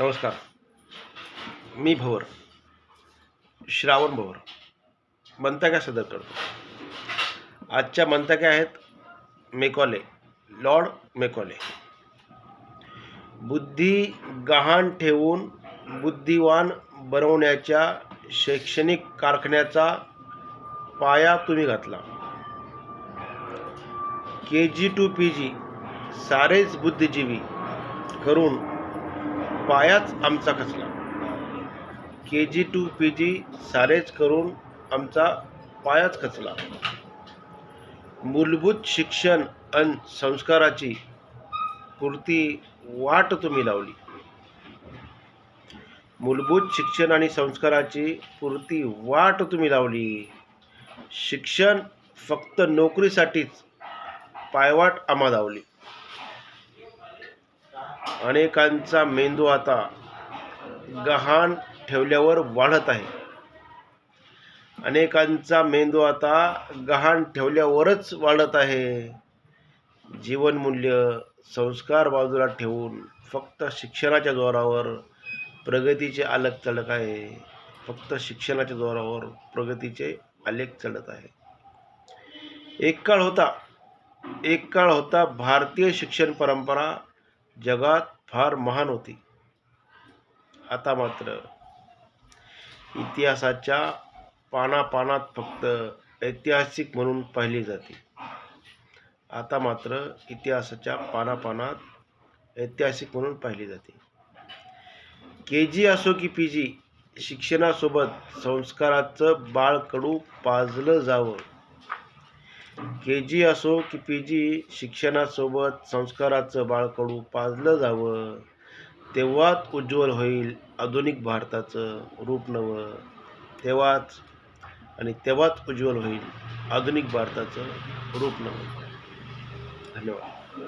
नमस्कार. मी भवर, श्रावण भवर मंतक्या सादर करतो. आजच्या मंतक्या आहेत मेकॉले, लॉर्ड मेकॉले. बुद्धी गहाण ठेवून बुद्धिवान बनवण्याच्या शैक्षणिक कारखान्याचा पाया तुम्ही घातला. KG to PG सारेच बुद्धिजीवी करून पायाच आमचा खचला. KG to PG सारेच करून आमचा पायाच खचला. मूलभूत शिक्षण आणि संस्काराची पुरती वाट तुम्ही लावली. मूलभूत शिक्षण आणि संस्काराची पुरती वाट तुम्ही लावली. शिक्षण फक्त नोकरीसाठीच पायवाट आम्हा धावली. अनेकांचा मेंदू आता गहाण ठेवल्यावर वाढत आहे. अनेकांचा मेंदू आता गहाण ठेवल्यावरच वाढत आहे. जीवनमूल्य संस्कार बाजूला ठेवून फक्त शिक्षणाच्या जोरावर प्रगतीचे आलेख चढत आहे. फक्त शिक्षणाच्या जोरावर प्रगतीचे आलेख चढत आहे. एक काळ होता भारतीय शिक्षण परंपरा जगात फार महान होती. आता मात्र इतिहासाच्या पानापानात फक्त ऐतिहासिक म्हणून पाहिली जाते. आता मात्र इतिहासाच्या पानापानात ऐतिहासिक म्हणून पाहिली जाते. KG असो की PG शिक्षणासोबत संस्काराचं बाळकडू पाजलं जावं. KG असो की PG शिक्षणासोबत संस्काराचं बाळकडू पाजलं जावं. तेव्हाच उज्ज्वल होईल आधुनिक भारताचं रूप नवं. तेव्हाच उज्ज्वल होईल आधुनिक भारताचं रूप नवं. धन्यवाद.